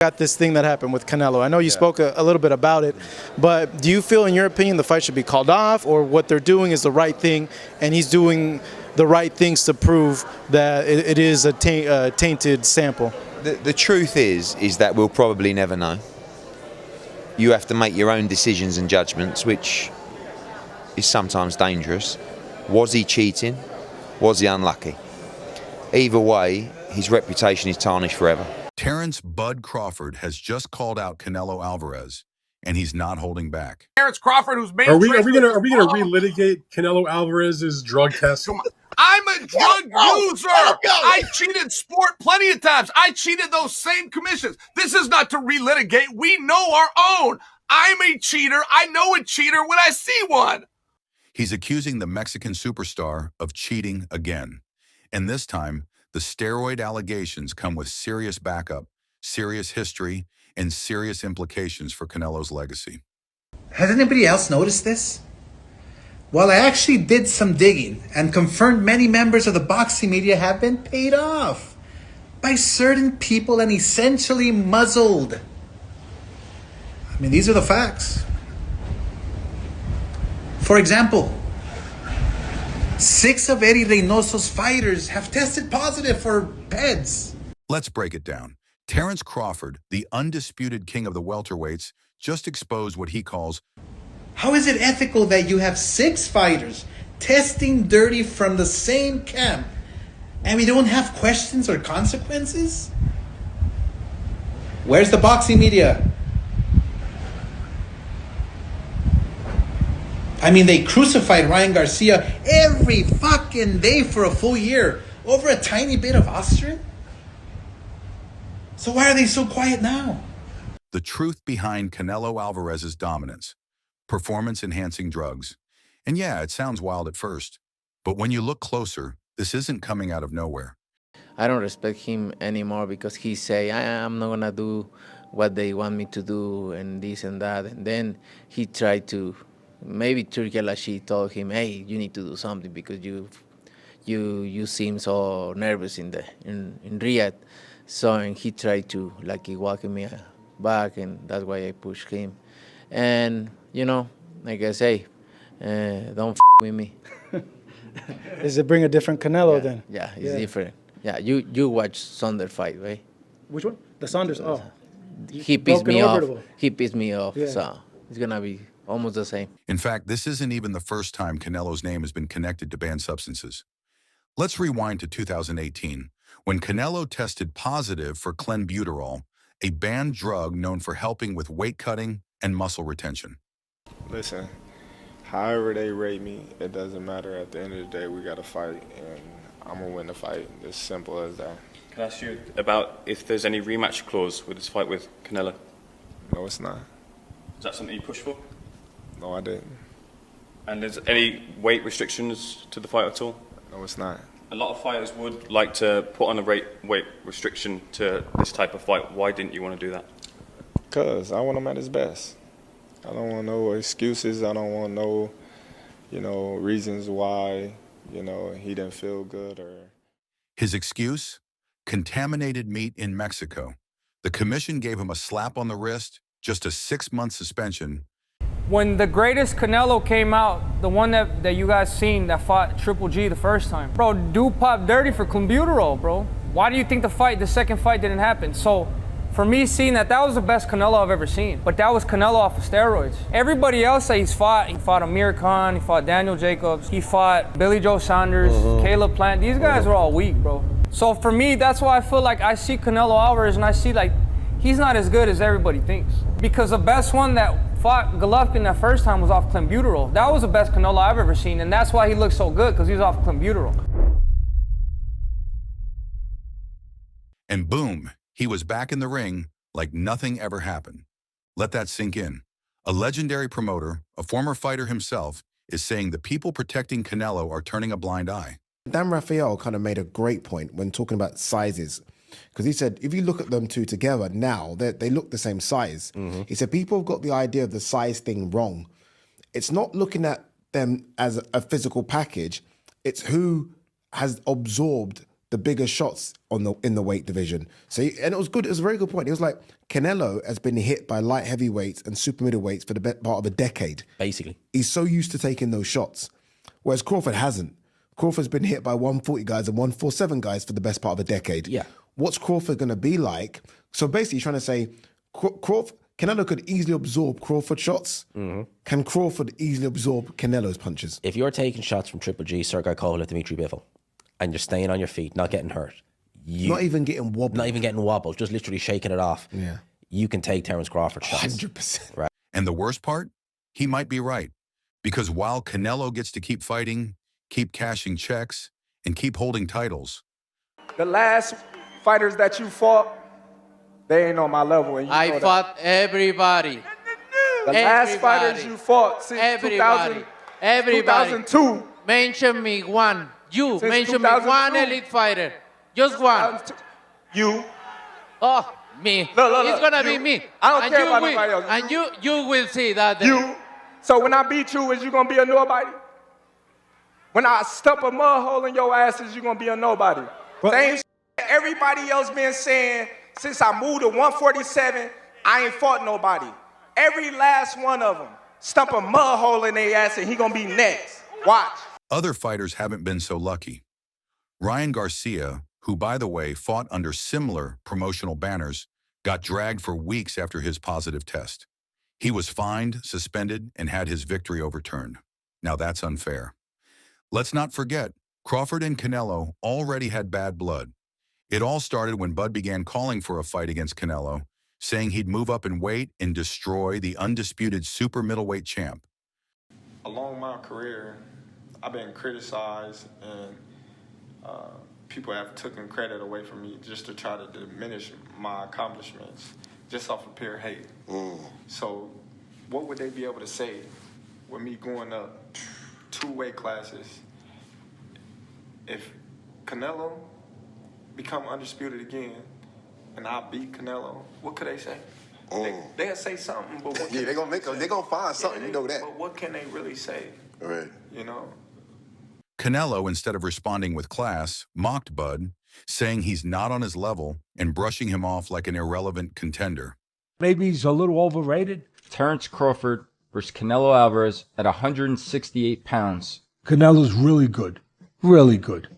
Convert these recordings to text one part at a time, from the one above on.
got this thing that happened with Canelo. I know you spoke a little bit about it, but do you feel, in your opinion, the fight should be called off, or what they're doing is the right thing, and he's doing the right things to prove that it is a tainted sample? The truth is that we'll probably never know. You have to make your own decisions and judgments, which is sometimes dangerous. Was he cheating? Was he unlucky? Either way, his reputation is tarnished forever. Terence "Bud" Crawford has just called out Canelo Alvarez, and he's not holding back. Terence Crawford, whose main are we gonna relitigate Canelo Alvarez's drug test? I'm a drug user. I cheated sport plenty of times. I cheated those same commissions. This is not to relitigate. We know our own. I'm a cheater. I know a cheater when I see one. He's accusing the Mexican superstar of cheating again. And this time, the steroid allegations come with serious backup, serious history, and serious implications for Canelo's legacy. Has anybody else noticed this? Well, I actually did some digging and confirmed many members of the boxing media have been paid off by certain people and essentially muzzled. I mean, these are the facts. For example, 6 of Eddie Reynoso's fighters have tested positive for PEDs. Let's break it down. Terence Crawford, the undisputed king of the welterweights, just exposed what he calls, how is it ethical that you have 6 fighters testing dirty from the same camp and we don't have questions or consequences? Where's the boxing media? I mean, they crucified Ryan Garcia every fucking day for a full year over a tiny bit of Austrian. So why are they so quiet now? the truth behind Canelo Alvarez's dominance, performance-enhancing drugs. And yeah, it sounds wild at first, but when you look closer, this isn't coming out of nowhere. I don't respect him anymore because he say, I'm not gonna do what they want me to do and this and that. And then he tried to, maybe Turki Al-Ashi told him, hey, you need to do something because you seem so nervous in Riyadh. So and he tried to like walk me back, and that's why I pushed him. And you know, like I say, don't with me. Does it bring a different Canelo then? Yeah, it's different. Yeah, you watch Saunders fight, right? Which one? The Saunders. Oh, he pissed me off. Orbital. He pissed me off. Yeah. So it's gonna be almost the same. In fact, this isn't even the first time Canelo's name has been connected to banned substances. Let's rewind to 2018, when Canelo tested positive for clenbuterol, a banned drug known for helping with weight cutting and muscle retention. Listen, however they rate me, it doesn't matter. At the end of the day, we got to fight, and I'm going to win the fight. As simple as that. Can I ask you about if there's any rematch clause with this fight with Canelo? No, it's not. Is that something you push for? No, I didn't. And is any weight restrictions to the fight at all? No, it's not. A lot of fighters would like to put on a weight restriction to this type of fight. Why didn't you want to do that? Because I want him at his best. I don't want no excuses. I don't want no, reasons why, he didn't feel good or... His excuse? Contaminated meat in Mexico. The commission gave him a slap on the wrist, just a 6-month suspension. When the greatest Canelo came out, the one that you guys seen that fought Triple G the first time, bro, dude popped dirty for clenbuterol, bro. Why do you think the second fight didn't happen? So for me, seeing that was the best Canelo I've ever seen. But that was Canelo off of steroids. Everybody else that he fought Amir Khan, he fought Daniel Jacobs, he fought Billy Joe Saunders, Caleb Plant. These guys were all weak, bro. So for me, that's why I feel like I see Canelo Alvarez and I see like he's not as good as everybody thinks. Because the best one that fought Golovkin that first time was off clenbuterol. That was the best Canelo I've ever seen, and that's why he looked so good, because he was off clenbuterol. And boom, he was back in the ring like nothing ever happened. Let that sink in. A legendary promoter, a former fighter himself, is saying the people protecting Canelo are turning a blind eye. Dan Rafael kind of made a great point when talking about sizes. Because he said, if you look at them two together now, they look the same size. He said, people have got the idea of the size thing wrong. It's not looking at them as a physical package. It's who has absorbed the bigger shots in the weight division. So, and it was good. It was a very good point. He was like, Canelo has been hit by light heavyweights and super middleweights for the best part of a decade. Basically. He's so used to taking those shots, whereas Crawford hasn't. Crawford's been hit by 140 guys and 147 guys for the best part of a decade. Yeah. What's Crawford going to be like? So basically, he's trying to say, Canelo could easily absorb Crawford shots. Mm-hmm. Can Crawford easily absorb Canelo's punches? If you're taking shots from Triple G, Sergei Kovalev, Dimitri Bivol, and you're staying on your feet, not getting hurt, not even getting wobbled, just literally shaking it off. Yeah, you can take Terence Crawford shots. 100%. Right. And the worst part, he might be right, because while Canelo gets to keep fighting, keep cashing checks, and keep holding titles, the last fighters that you fought, they ain't on my level. And I fought everybody. The last fighters you fought since 2002. Mention me one. You Since mention me 2002. one elite fighter. Just one. You. Oh, me. Look. It's gonna be me. I don't And care you about will- nobody else. And you will see that. You. So when I beat you, is you gonna be a nobody? When I stump a mud hole in your ass, is you gonna be a nobody? Same shit everybody else been saying since I moved to 147, I ain't fought nobody. Every last one of them stump a mud hole in their ass and he gonna be next. Watch. other fighters haven't been so lucky. Ryan Garcia, who, by the way, fought under similar promotional banners, got dragged for weeks after his positive test. He was fined, suspended, and had his victory overturned. Now that's unfair. Let's not forget, Crawford and Canelo already had bad blood. It all started when Bud began calling for a fight against Canelo, saying he'd move up in weight and destroy the undisputed super middleweight champ. Along my career, I've been criticized and people have taken credit away from me just to try to diminish my accomplishments, just off of pure hate. So what would they be able to say with me going up 2 weight classes? If Canelo become undisputed again and I beat Canelo, what could they say? They'll say something, but what yeah, they're gonna find something, you know that. But what can they really say? Right. You know? Canelo, instead of responding with class, mocked Bud, saying he's not on his level and brushing him off like an irrelevant contender. Maybe he's a little overrated. Terence Crawford versus Canelo Alvarez at 168 pounds. Canelo's really good. Really good.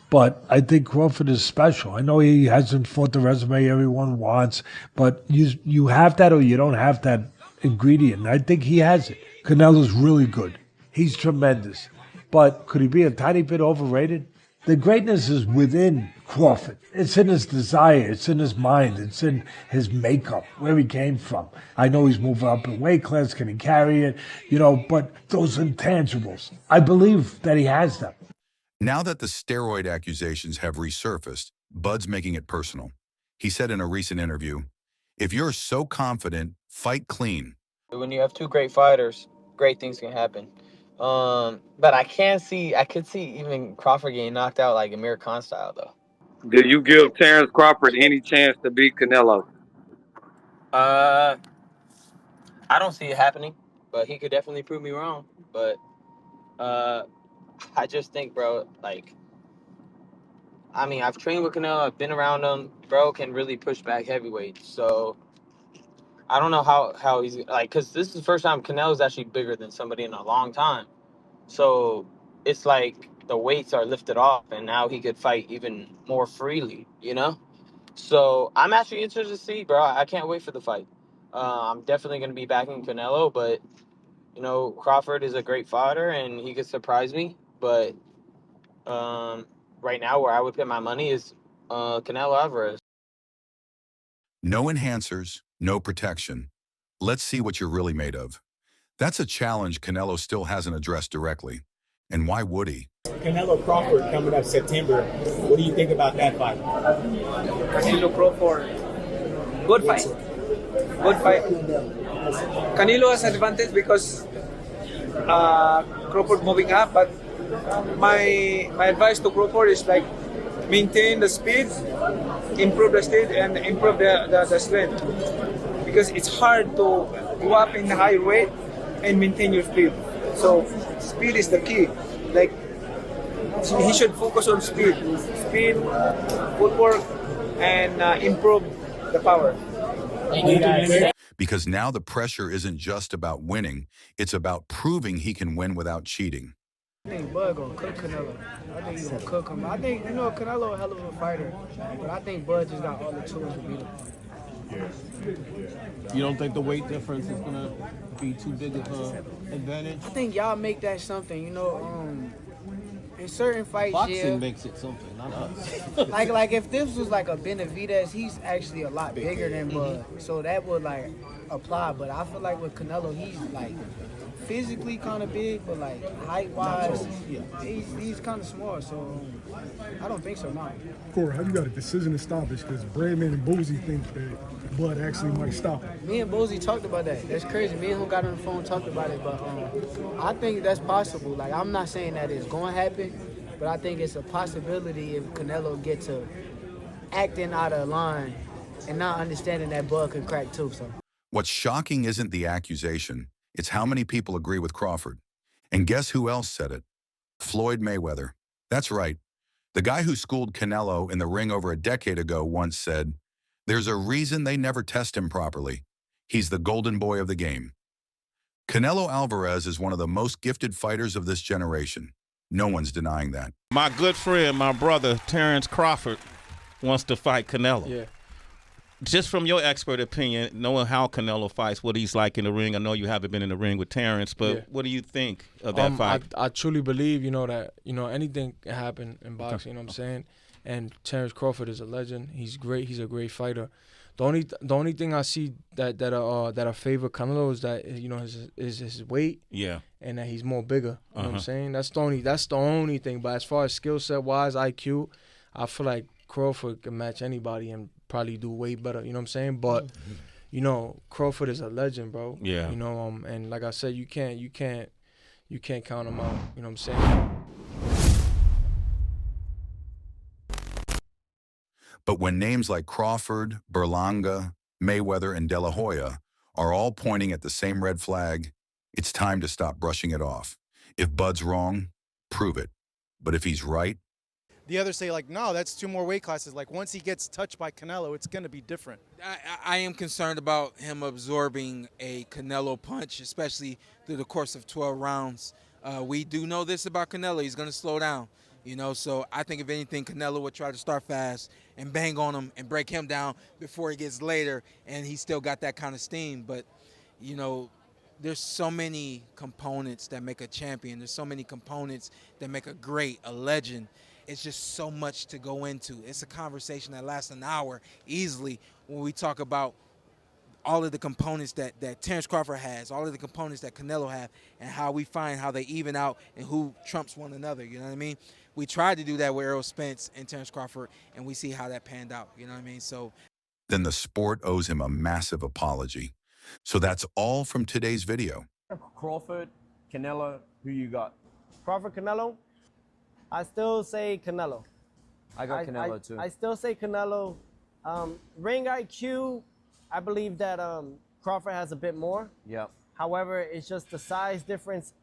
But I think Crawford is special. I know he hasn't fought the resume everyone wants, but you have that or you don't have that ingredient. I think he has it. Canelo's really good. He's tremendous. But could he be a tiny bit overrated? The greatness is within Crawford. It's in his desire. It's in his mind. It's in his makeup, where he came from. I know he's moving up in weight class. Can he carry it? But those intangibles, I believe that he has them. Now that the steroid accusations have resurfaced, Bud's making it personal. He said in a recent interview, "If you're so confident, fight clean." When you have two great fighters, great things can happen. But I could see even Crawford getting knocked out like Amir Khan style, though. Do you give Terence Crawford any chance to beat Canelo? I don't see it happening, but he could definitely prove me wrong. But I just think, bro, I've trained with Canelo, I've been around him. Bro can really push back heavyweight. So I don't know how he's because this is the first time Canelo's actually bigger than somebody in a long time. So it's like the weights are lifted off, and now he could fight even more freely, So I'm actually interested to see, bro. I can't wait for the fight. I'm definitely going to be backing Canelo, but, Crawford is a great fighter, and he could surprise me. But right now, where I would put my money is Canelo Alvarez. No enhancers, no protection. Let's see what you're really made of. That's a challenge Canelo still hasn't addressed directly. And why would he? Canelo Crawford coming up September. What do you think about that fight? Canelo Crawford. Good fight. Good fight. Canelo has advantage because Crawford moving up, but my advice to Crawford is maintain the speed, improve the speed, and improve the strength. Because it's hard to go up in the high weight and maintain your speed. So speed is the key. he should focus on speed, footwork, and improve the power. Because now the pressure isn't just about winning, it's about proving he can win without cheating. I think Bud gonna cook Canelo. I think he's gonna cook him. I think, Canelo a hell of a fighter, but I think Bud just got all the tools to beat him. You don't think the weight difference is gonna be too big of an advantage? I think y'all make that something, in certain fights, Boxing makes it something, not us. like if this was like a Benavidez, he's actually a lot bigger than Bud, so that would like apply. But I feel like with Canelo, he's like physically kind of big, but like height-wise, he's kind of small. So I don't think so. No. Corey, how you got a decision established? Because Bradman and Boozy think that Bud actually might stop him. Me and Boozy talked about that. That's crazy. Me and him got on the phone and talked about it. But I think that's possible. Like, I'm not saying that it's going to happen, but I think it's a possibility if Canelo gets to acting out of line and not understanding that Bud can crack too. So What's shocking isn't the accusation, it's how many people agree with Crawford. And guess who else said it? Floyd Mayweather. That's right. The guy who schooled Canelo in the ring over a decade ago once said, "There's a reason they never test him properly. He's the golden boy of the game." Canelo Alvarez is one of the most gifted fighters of this generation. No one's denying that. My good friend, my brother, Terence Crawford, wants to fight Canelo. Yeah. Just from your expert opinion, knowing how Canelo fights, what he's like in the ring, I know you haven't been in the ring with Terence, but what do you think of that fight? I truly believe, that, anything can happen in boxing, you know what I'm saying? And Terence Crawford is a legend. He's great. He's a great fighter. The only thing I see that I favor Canelo is that, his weight. Yeah. And that he's more bigger. You know what I'm saying? That's the only thing. But as far as skill set wise, IQ, I feel like Crawford can match anybody and probably do way better. You know what I'm saying? But Crawford is a legend, bro. Yeah. And like I said, you can't count him out. You know what I'm saying? But when names like Crawford, Berlanga, Mayweather, and De La Hoya are all pointing at the same red flag, it's time to stop brushing it off. If Bud's wrong, prove it. But if he's right, The others say, like, no, that's 2 more weight classes. Like, once he gets touched by Canelo, it's going to be different. I am concerned about him absorbing a Canelo punch, especially through the course of 12 rounds. We do know this about Canelo. He's going to slow down, So I think, if anything, Canelo would try to start fast and bang on him and break him down before he gets later, and he's still got that kind of steam. But, there's so many components that make a champion. There's so many components that make a great, a legend. It's just so much to go into. It's a conversation that lasts an hour easily when we talk about all of the components that Terence Crawford has, all of the components that Canelo have, and how we find how they even out and who trumps one another, you know what I mean? We tried to do that with Errol Spence and Terence Crawford, and we see how that panned out, you know what I mean? So then the sport owes him a massive apology. So that's all from today's video. Crawford, Canelo, who you got? Crawford, Canelo? I still say Canelo. I got Canelo too. I still say Canelo. Ring IQ, I believe that Crawford has a bit more. Yep. However, it's just the size difference.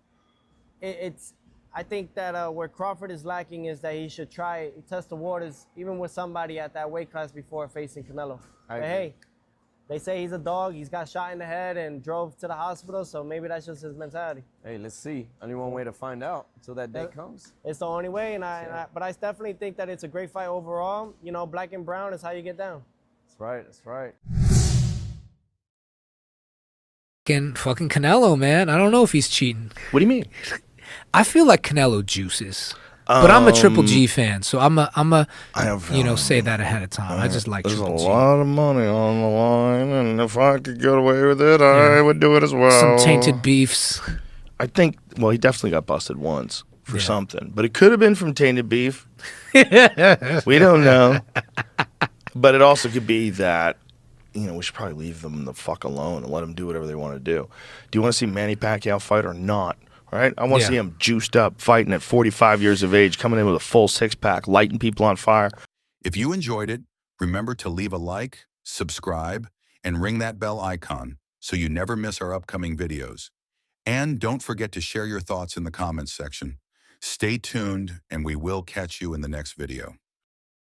I think that where Crawford is lacking is that he should test the waters even with somebody at that weight class before facing Canelo. But hey, they say he's a dog. He's got shot in the head and drove to the hospital, so maybe that's just his mentality. Hey, let's see. Only one way to find out until that day comes. It's the only way, but I definitely think that it's a great fight overall. Black and brown is how you get down. That's right. That's right. Fucking Canelo, man. I don't know if he's cheating. What do you mean? I feel like Canelo juices. But I'm a Triple G fan, so I'm a say that ahead of time. I just like Triple G. There's a lot of money on the line, and if I could get away with it, I would do it as well. Some tainted beefs. I think, he definitely got busted once for something, but it could have been from tainted beef. We don't know. But it also could be that, we should probably leave them the fuck alone and let them do whatever they want to do. Do you want to see Manny Pacquiao fight or not? Right? I want to see him juiced up, fighting at 45 years of age, coming in with a full six-pack, lighting people on fire. If you enjoyed it, remember to leave a like, subscribe, and ring that bell icon so you never miss our upcoming videos. And don't forget to share your thoughts in the comments section. Stay tuned, and we will catch you in the next video.